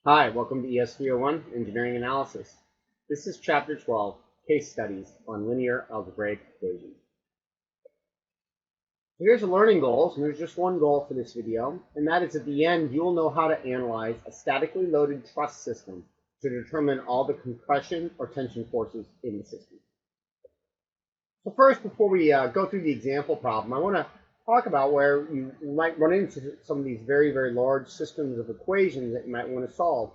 Hi, welcome to es301 Engineering Analysis. This is chapter 12, Case Studies on Linear Algebraic Equations. So here's the learning goals, and there's just one goal for this video, and that is at the end you'll know how to analyze a statically loaded truss system to determine all the compression or tension forces in the system. So first, before we go through the example problem, I want to talk about where you might run into some of these very, very large systems of equations that you might want to solve.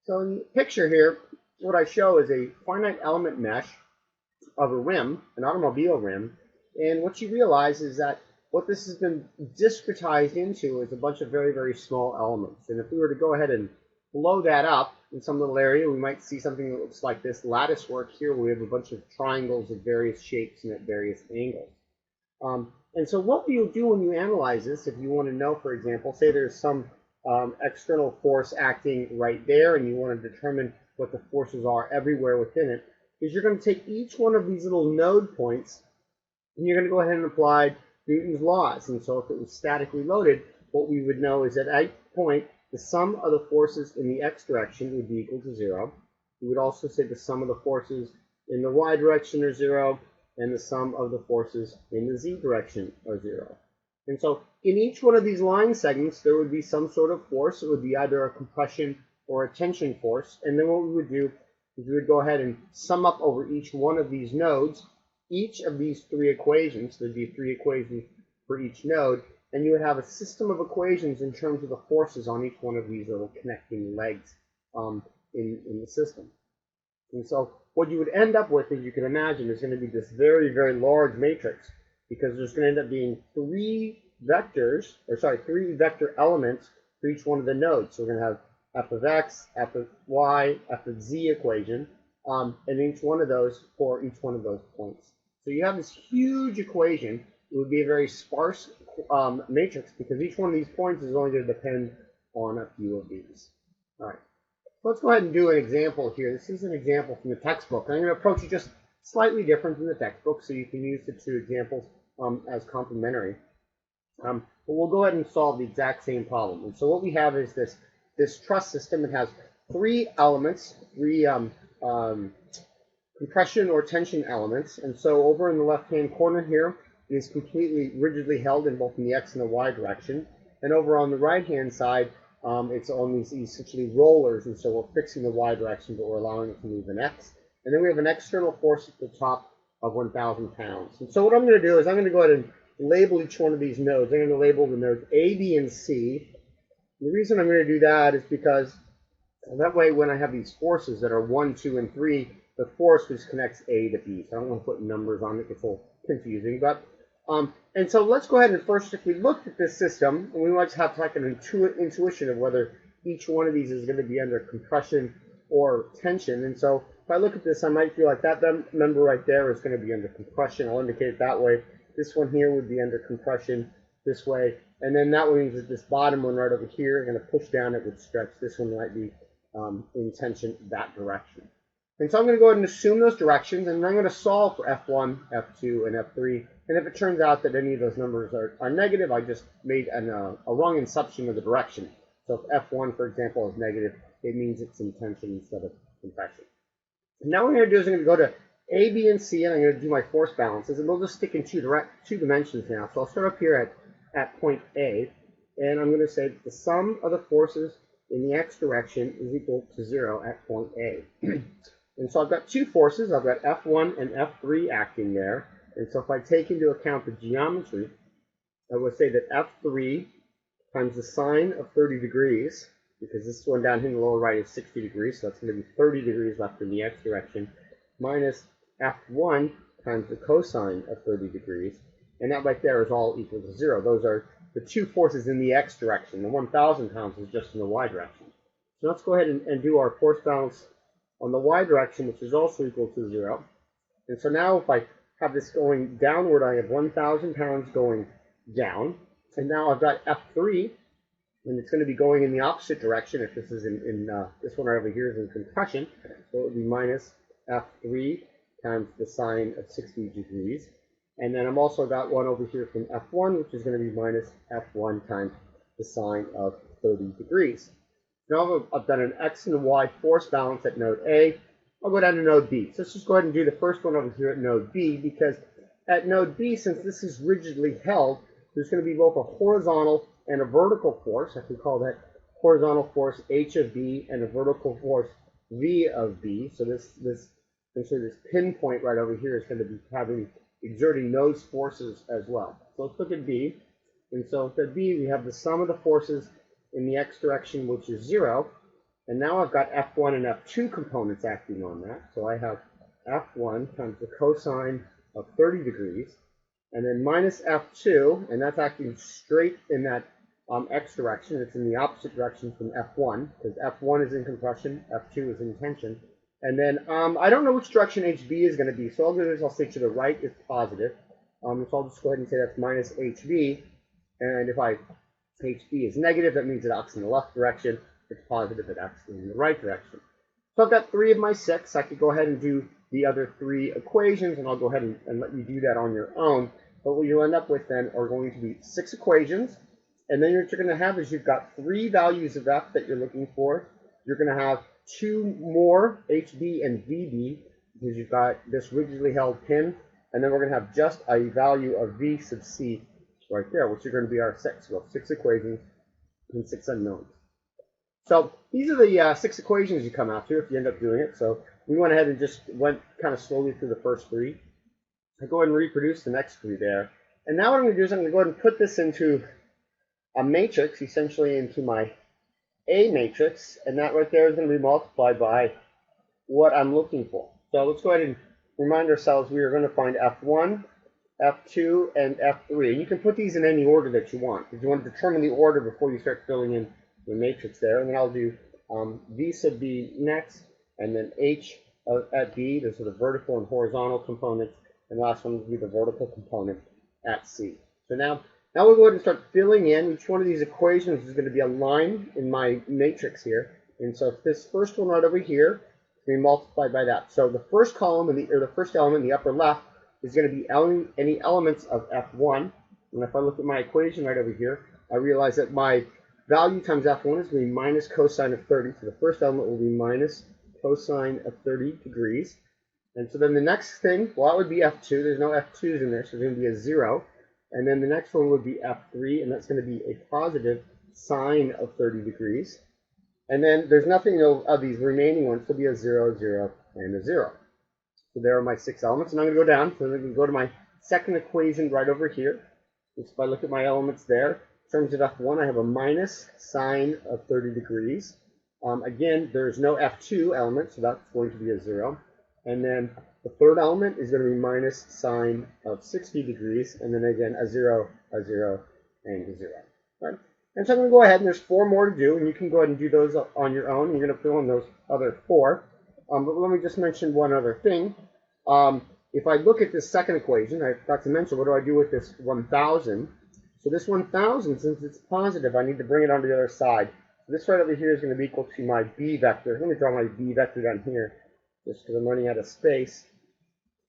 So in the picture here, what I show is a finite element mesh of a rim, an automobile rim, and what you realize is that what this has been discretized into is a bunch of very, very small elements. And if we were to go ahead and blow that up in some little area, we might see something that looks like this lattice work here, where we have a bunch of triangles of various shapes and at various angles. And so what you'll do when you analyze this, if you want to know, for example, say there's some external force acting right there, and you want to determine what the forces are everywhere within it, is you're going to take each one of these little node points, and you're going to go ahead and apply Newton's laws. And so if it was statically loaded, what we would know is that at each point, the sum of the forces in the x direction would be equal to 0. We would also say the sum of the forces in the y direction are 0, and the sum of the forces in the z direction are 0. And so in each one of these line segments, there would be some sort of force. It would be either a compression or a tension force. And then what we would do is we would go ahead and sum up over each one of these nodes, each of these three equations. There'd be three equations for each node. And you would have a system of equations in terms of the forces on each one of these little connecting legs in the system. And so what you would end up with, as you can imagine, is going to be this very, very large matrix, because there's going to end up being three vector elements for each one of the nodes. So we're going to have f of x, f of y, f of z equation, and each one of those for each one of those points. So you have this huge equation. It would be a very sparse matrix, because each one of these points is only going to depend on a few of these. All right. Let's go ahead and do an example here. This is an example from the textbook. I'm going to approach it just slightly different than the textbook, so you can use the two examples as complementary. But we'll go ahead and solve the exact same problem. And so what we have is this truss system. It has three elements, three compression or tension elements. And so over in the left-hand corner here, it is completely rigidly held in both the x and the y direction. And over on the right-hand side, it's on these essentially rollers, and so we're fixing the y direction, but we're allowing it to move an x. And then we have an external force at the top of 1,000 pounds. And so what I'm going to do is I'm going to go ahead and label each one of these nodes. I'm going to label the nodes A, B, and C. And the reason I'm going to do that is because that way when I have these forces that are 1, 2, and 3, the force just connects A to B. So I don't want to put numbers on it. It gets a little confusing. And so let's go ahead and first, if we looked at this system, and we might have like an intuition of whether each one of these is going to be under compression or tension. And so if I look at this, I might feel like that member right there is going to be under compression. I'll indicate it that way. This one here would be under compression this way. And then that means that this bottom one right over here, I'm going to push down, it would stretch. This one might be in tension that direction. And so I'm going to go ahead and assume those directions, and I'm going to solve for F1, F2, and F3. And if it turns out that any of those numbers are negative, I just made a wrong assumption of the direction. So if F1, for example, is negative, it means it's in tension instead of compression. And now what I'm going to do is I'm going to go to A, B, and C, and I'm going to do my force balances. And we'll just stick in two dimensions now. So I'll start up here at point A, and I'm going to say that the sum of the forces in the x direction is equal to 0 at point A. And so I've got two forces. I've got F1 and F3 acting there. And so if I take into account the geometry, I would say that F3 times the sine of 30 degrees, because this one down here in the lower right is 60 degrees, so that's going to be 30 degrees left in the x direction, minus F1 times the cosine of 30 degrees. And that right there is all equal to 0. Those are the two forces in the x direction. The 1,000 pounds is just in the y direction. So let's go ahead and do our force balance on the y direction, which is also equal to 0. And so now if I have this going downward, I have 1,000 pounds going down. And now I've got F3, and it's going to be going in the opposite direction. If this is this one right over here is in compression, so it would be minus F3 times the sine of 60 degrees. And then I'm also got one over here from F1, which is going to be minus F1 times the sine of 30 degrees. Now I've done an X and Y force balance at node A. I'll go down to node B. So let's just go ahead and do the first one over here at node B, because at node B, since this is rigidly held, there's going to be both a horizontal and a vertical force. I can call that horizontal force H of B and a vertical force V of B. So essentially this pinpoint right over here is going to be exerting those forces as well. So let's look at B. And so at B, we have the sum of the forces in the X direction, which is 0. And now I've got F1 and F2 components acting on that. So I have F1 times the cosine of 30 degrees, and then minus F2, and that's acting straight in that X direction. It's in the opposite direction from F1, because F1 is in compression, F2 is in tension. And then I don't know which direction HB is going to be, so all I'll do is I'll say to the right is positive. So I'll just go ahead and say that's minus HB. And if HB is negative, that means it acts in the left direction. If it's positive, it acts in the right direction. So I've got 3 of my 6. I could go ahead and do the other 3 equations, and I'll go ahead and let you do that on your own. But what you'll end up with then are going to be 6 equations. And then what you're going to have is you've got 3 values of F that you're looking for. You're going to have 2 more HB and VB, because you've got this rigidly held pin. And then we're going to have just a value of V sub C right there, which are going to be our 6. We'll have 6 equations and 6 unknowns. So these are the 6 equations you come out to if you end up doing it. So we went ahead and just went kind of slowly through the first 3. I go ahead and reproduce the next 3 there. And now what I'm going to do is I'm going to go ahead and put this into a matrix, essentially into my A matrix. And that right there is going to be multiplied by what I'm looking for. So let's go ahead and remind ourselves we are going to find F1, F2, and F3. And you can put these in any order that you want. If you want to determine the order before you start filling in the matrix there. And then I'll do V sub B next, and then H at B. Those are the vertical and horizontal components. And the last one will be the vertical component at C. So now we'll go ahead and start filling in. Each one of these equations is going to be a line in my matrix here. And so if this first one right over here is going to be multiplied by that. So the first column, or the first element in the upper left, is going to be any elements of F1. And if I look at my equation right over here, I realize that my value times F1 is going to be minus cosine of 30. So the first element will be minus cosine of 30 degrees. And so then the next thing, well, that would be F2. There's no F2s in there, so there's going to be a 0. And then the next one would be F3, and that's going to be a positive sine of 30 degrees. And then there's nothing of these remaining ones, so it'll be a 0, 0, and a 0. So there are my 6 elements, and I'm going to go down. So I'm going to go to my second equation right over here. Just if I look at my elements there, in terms of F1, I have a minus sine of 30 degrees. Again, there's no F2 element, so that's going to be a 0. And then the third element is going to be minus sine of 60 degrees, and then again a 0, and a 0. Right? And so I'm going to go ahead, and there's 4 more to do, and you can go ahead and do those on your own. You're going to fill in those other 4. But let me just mention one other thing. If I look at this second equation, I forgot to mention, what do I do with this 1,000? So this 1,000, since it's positive, I need to bring it onto the other side. So this right over here is going to be equal to my B vector. Let me draw my B vector down here, just because I'm running out of space.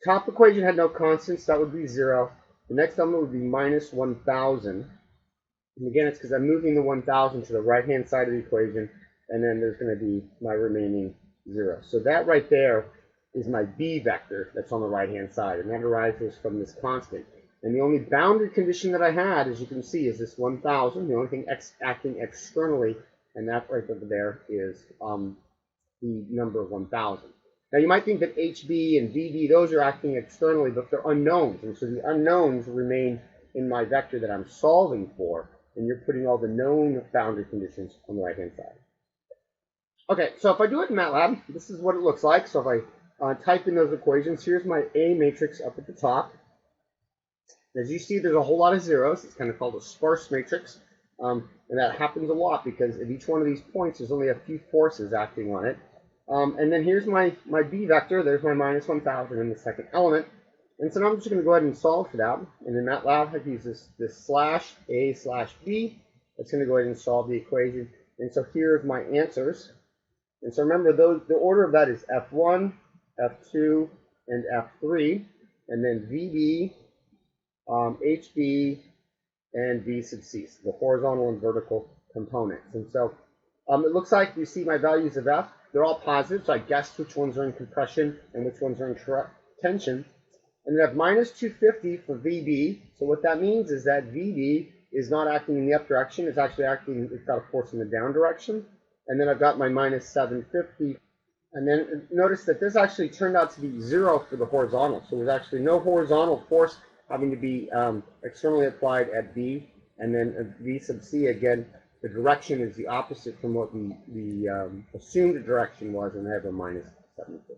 Top equation had no constants, that would be 0. The next element would be minus 1,000. And again, it's because I'm moving the 1,000 to the right-hand side of the equation, and then there's going to be my remaining 0. So that right there is my B vector that's on the right-hand side, and that arises from this constant. And the only boundary condition that I had, as you can see, is this 1,000, the only thing acting externally, and that right over there is the number 1,000. Now you might think that HB and VB, those are acting externally, but they're unknowns, and so the unknowns remain in my vector that I'm solving for, and you're putting all the known boundary conditions on the right-hand side. Okay, so if I do it in MATLAB, this is what it looks like. So if I type in those equations, here's my A matrix up at the top. As you see, there's a whole lot of zeros. It's kind of called a sparse matrix, and that happens a lot because at each one of these points, there's only a few forces acting on it. And then here's my B vector. There's my minus 1,000 in the second element. And so now I'm just going to go ahead and solve for that. And in MATLAB, I've used this slash A slash B. That's going to go ahead and solve the equation. And so here's my answers. And so remember, the order of that is F1, F2, and F3. And then VB, HB, and V sub C, so the horizontal and vertical components. And so It looks like you see my values of F. They're all positive, so I guessed which ones are in compression and which ones are in tension. And then I have minus 250 for VB. So what that means is that VB is not acting in the up direction. It's actually acting, it's got a force in the down direction. And then I've got my minus 750. And then notice that this actually turned out to be 0 for the horizontal. So there's actually no horizontal force having to be externally applied at B. And then V sub C, again, the direction is the opposite from what the assumed direction was, and I have a minus 750.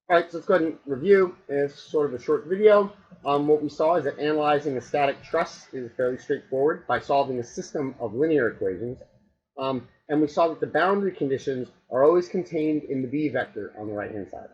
All right, so let's go ahead and review. It's sort of a short video. What we saw is that analyzing a static truss is fairly straightforward by solving a system of linear equations. And we saw that the boundary conditions are always contained in the B vector on the right-hand side.